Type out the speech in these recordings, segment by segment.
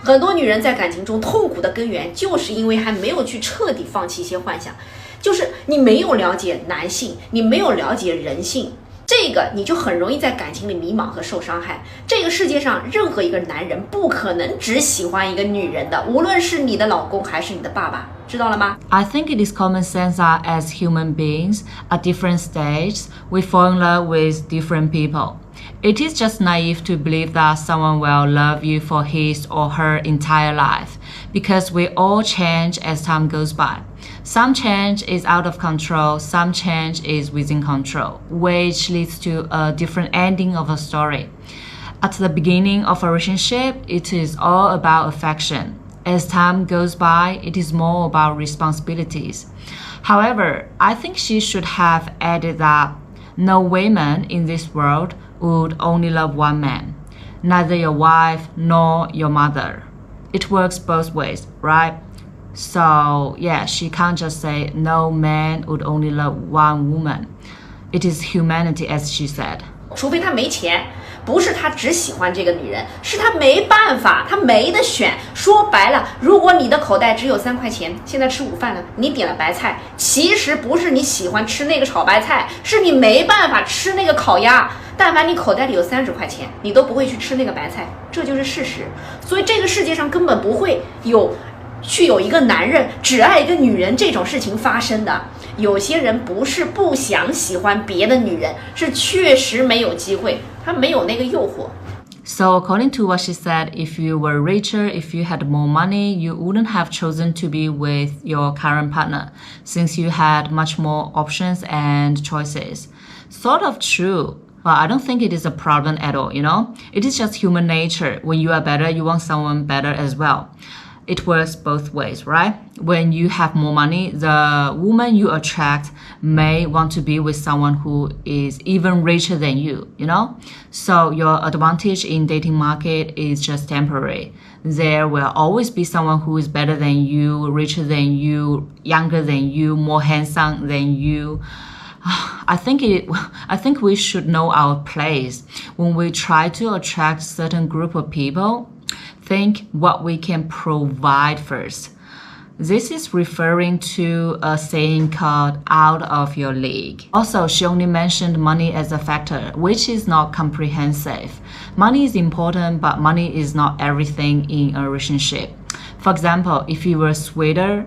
很多女人在感情中痛苦的根源，就是因为还没有去彻底放弃一些幻想，就是你没有了解男性，你没有了解人性，这个你就很容易在感情里迷茫和受伤害。这个世界上任何一个男人不可能只喜欢一个女人的，无论是你的老公还是你的爸爸，知道了吗？ I think it is common sense that as human beings, at different stages, we fall in love with different people. It is just naive to believe that someone will love you for his or her entire life, because we all change as time goes by. Some change is out of control, some change is within control, which leads to a different ending of a story. At the beginning of a relationship, it is all about affection. As time goes by, it is more about responsibilities. However, I think she should have added that no woman in this world would only love one man, neither your wife nor your mother. It works both ways, right? So yeah, she can't just say no man would only love one woman. It is humanity, as she said. 除非他没钱，不是他只喜欢这个女人，是他没办法，他没得选。说白了，如果你的口袋只有3块钱，现在吃午饭了，你点了白菜，其实不是你喜欢吃那个炒白菜，是你没办法吃那个烤鸭。但凡你口袋里有30块钱，你都不会去吃那个白菜，这就是事实。所以这个世界上根本不会有一个男人只爱一个女人这种事情发生的。有些人不是不想喜欢别的女人，是确实没有机会，他没有那个诱惑。So according to what she said, if you were richer, if you had more money, you wouldn't have chosen to be with your current partner, since you had much more options and choices. Sort of true. Well, I don't think it is a problem at all, you know? It is just human nature. When you are better, you want someone better as well. It works both ways, right? When you have more money, the woman you attract may want to be with someone who is even richer than you, you know? So your advantage in dating market is just temporary. There will always be someone who is better than you, richer than you, younger than you, more handsome than you. I think we should know our place. When we try to attract certain group of people, think what we can provide first. This is referring to a saying called out of your league. Also, she only mentioned money as a factor, which is not comprehensive. Money is important, but money is not everything in a relationship. For example, if you were sweeter,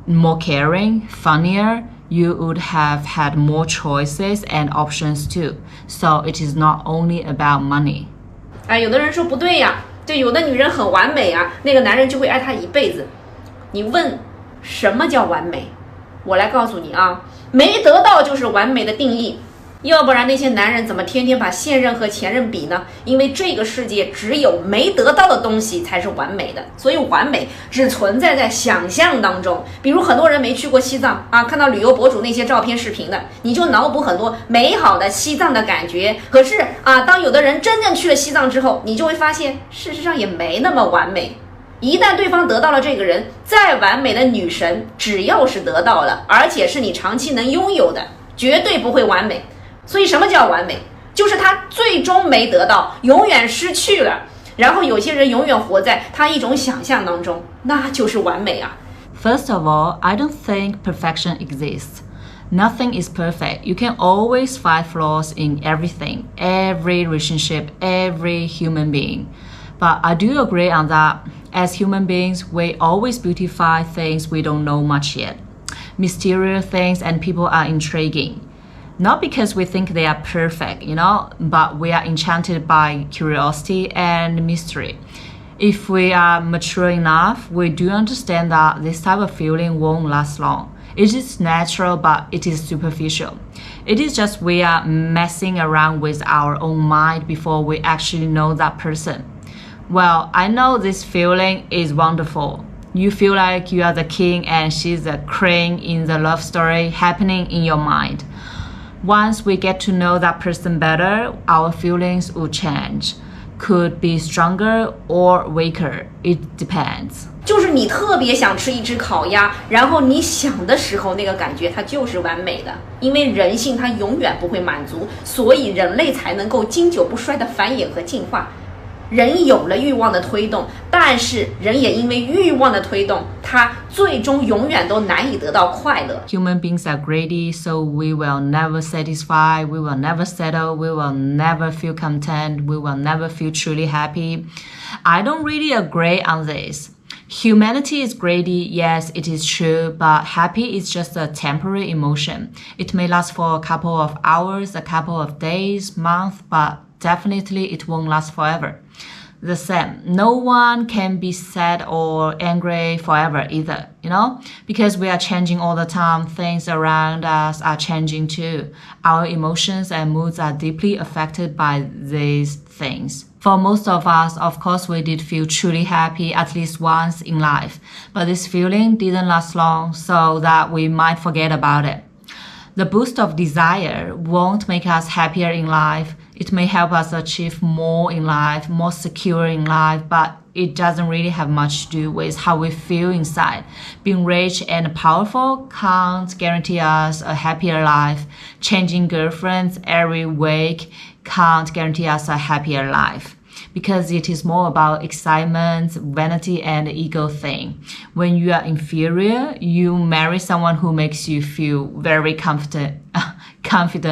more caring, funnier, you would have had more choices and options too. So it is not only about money. 有的人说不对呀，对，有的女人很完美啊，那个男人就会爱她一辈子。你问什么叫完美？我来告诉你啊，没得到就是完美的定义。要不然那些男人怎么天天把现任和前任比呢？因为这个世界只有没得到的东西才是完美的，所以完美只存在在想象当中。比如很多人没去过西藏啊，看到旅游博主那些照片视频的，你就脑补很多美好的西藏的感觉。可是啊，当有的人真正去了西藏之后，你就会发现事实上也没那么完美。一旦对方得到了这个人，再完美的女神，只要是得到了，而且是你长期能拥有的，绝对不会完美。所以什么叫完美？就是他最终没得到，永远失去了，然后有些人永远活在他一种想象当中，那就是完美啊。 First of all, I don't think perfection exists. Nothing is perfect. You can always find flaws in everything, every relationship, every human being. But I do agree on that. As human beings, we always beautify things we don't know much yet. Mysterious things and people are intriguing. Not because we think they are perfect, you know, but we are enchanted by curiosity and mystery. If we are mature enough, we do understand that this type of feeling won't last long. It is natural, but it is superficial. It is just we are messing around with our own mind before we actually know that person. Well, I know this feeling is wonderful. You feel like you are the king and she's the queen in the love story happening in your mind. Once we get to know that person better, our feelings will change. Could be stronger or weaker. It depends. 就是你特别想吃一只烤鸭，然后你想的时候那个感觉它就是完美的，因为人性它永远不会满足，所以人类才能够经久不衰的繁衍和进化。人有了欲望的推动，但是人也因为欲望的推动，他最终永远都难以得到快乐。 Human beings are greedy, so we will never satisfy, we will never settle, we will never feel content, we will never feel truly happy. I don't really agree on this. Humanity is greedy, yes, it is true, but happy is just a temporary emotion. It may last for a couple of hours, a couple of days, months, but definitely it won't last forever. The same, no one can be sad or angry forever either, because we are changing all the time. Things around us are changing too. Our emotions and moods are deeply affected by these things. For most of us, of course, we did feel truly happy at least once in life, but this feeling didn't last long, so that we might forget about it. The boost of desire won't make us happier in life. It may help us achieve more in life, more secure in life, but it doesn't really have much to do with how we feel inside. Being rich and powerful can't guarantee us a happier life. Changing girlfriends every week can't guarantee us a happier life, because it is more about excitement, vanity, and ego thing. When you are inferior, you marry someone who makes you feel very confident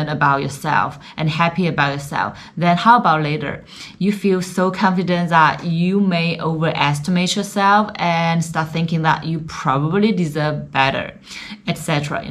about yourself and happy about yourself. Then how about later? You feel so confident that you may overestimate yourself and start thinking that you probably deserve better, etc.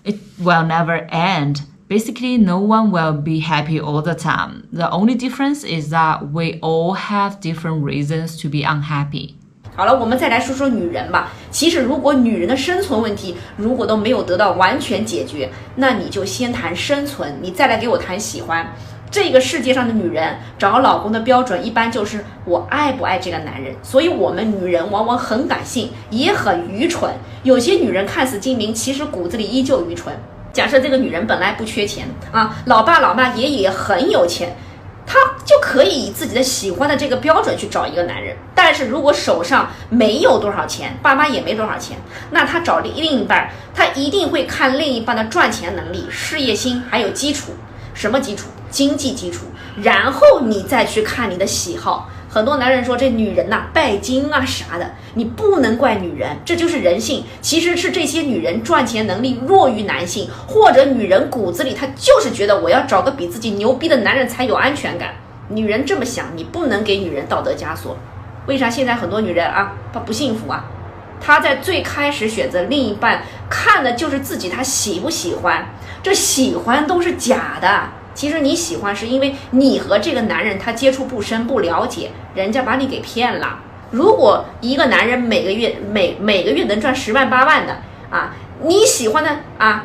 It will never end. Basically, no one will be happy all the time. The only difference is that we all have different reasons to be unhappy. 好了，我们再来说说女人吧。其实，如果女人的生存问题如果都没有得到完全解决，那你就先谈生存，你再来给我谈喜欢。这个世界上的女人找老公的标准一般就是我爱不爱这个男人，所以我们女人往往很感性，也很愚蠢。有些女人看似精明，其实骨子里依旧愚蠢。假设这个女人本来不缺钱啊，老爸老妈爷爷很有钱，她就可以以自己的喜欢的这个标准去找一个男人。但是如果手上没有多少钱，爸妈也没多少钱，那她找另一半，她一定会看另一半的赚钱能力、事业心，还有基础。什么基础？经济基础。然后你再去看你的喜好。很多男人说这女人拜金啊啥的，你不能怪女人，这就是人性。其实是这些女人赚钱能力弱于男性，或者女人骨子里她就是觉得我要找个比自己牛逼的男人才有安全感。女人这么想，你不能给女人道德枷锁。为啥现在很多女人她不幸福啊？她在最开始选择另一半，看的就是自己她喜不喜欢，这喜欢都是假的。其实你喜欢是因为你和这个男人他接触不深不了解，人家把你给骗了。如果一个男人每个月能赚10万8万的你喜欢的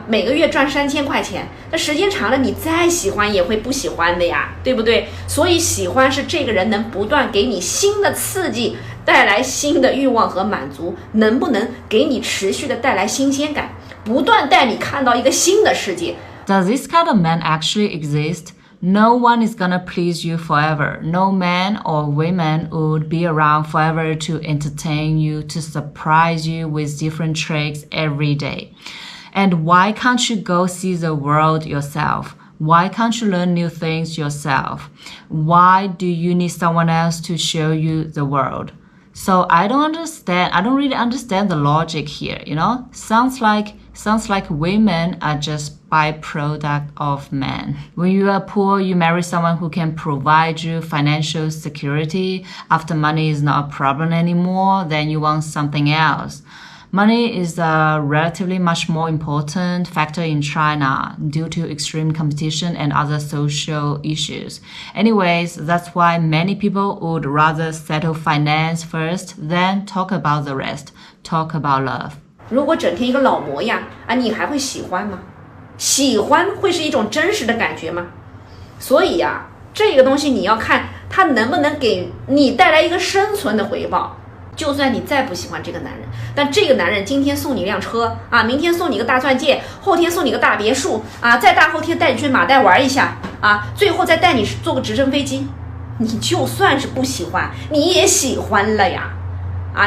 每个月赚3000块钱，那时间长了你再喜欢也会不喜欢的呀，对不对？所以喜欢是这个人能不断给你新的刺激，带来新的欲望和满足，能不能给你持续的带来新鲜感，不断带你看到一个新的世界。Does this kind of man actually exist? No one is gonna please you forever. No man or woman would be around forever to entertain you, to surprise you with different tricks every day. And why can't you go see the world yourself? Why can't you learn new things yourself? Why do you need someone else to show you the world? So I don't really understand the logic here, Sounds like women are just byproduct of men. When you are poor, you marry someone who can provide you financial security. After money is not a problem anymore, then you want something else. Money is a relatively much more important factor in China due to extreme competition and other social issues. Anyways, that's why many people would rather settle finance first than talk about the rest, talk about love. 如果整天一个老模样你还会喜欢吗？喜欢会是一种真实的感觉吗？所以这个东西你要看它能不能给你带来一个生存的回报。就算你再不喜欢这个男人，但这个男人今天送你一辆车明天送你个大钻戒，后天送你个大别墅再大后天带你去马代玩一下最后再带你坐个直升飞机，你就算是不喜欢，你也喜欢了呀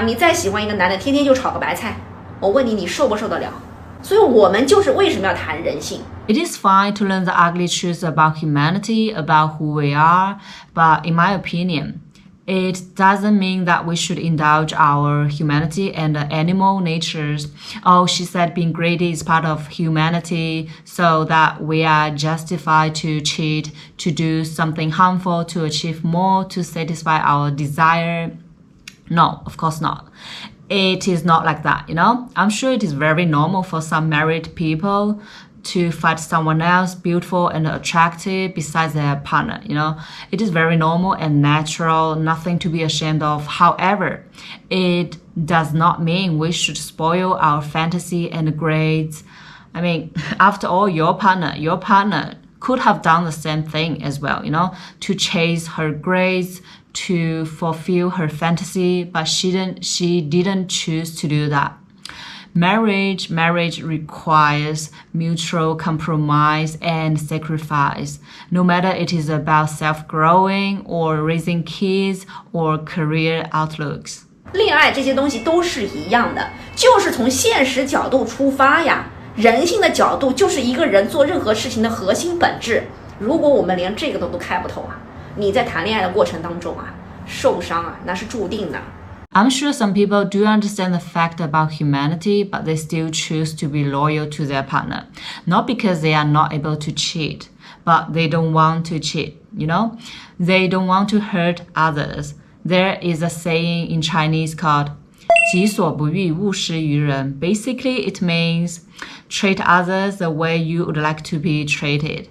你再喜欢一个男的，天天就炒个白菜，我问你，你受不受得了？所以我们就是为什么要谈人性。It is fine to learn the ugly truths about humanity, about who we are, but in my opinion, It doesn't mean that we should indulge our humanity and animal natures. Oh, she said being greedy is part of humanity, so that we are justified to cheat, to do something harmful, to achieve more, to satisfy our desire. No, of course not. It is not like that, you know? I'm sure it is very normal for some married people to find someone else beautiful and attractive besides their partner, you know. It is very normal and natural, nothing to be ashamed of. However, it does not mean we should spoil our fantasy and grades. I mean, after all, your partner could have done the same thing as well, you know, to chase her grades, to fulfill her fantasy, but she didn't choose to do that. Marriage requires mutual compromise and sacrifice, no matter it is about self-growing or raising kids or career outlooks. 恋爱这些东西都是一样的，就是从现实角度出发呀。人性的角度就是一个人做任何事情的核心本质。如果我们连这个都看不透啊，你在谈恋爱的过程当中啊，受伤啊，那是注定的。I'm sure some people do understand the fact about humanity, but they still choose to be loyal to their partner. Not because they are not able to cheat, but they don't want to cheat, you know? They don't want to hurt others. There is a saying in Chinese called 己所不欲，勿施于人. Basically, it means treat others the way you would like to be treated.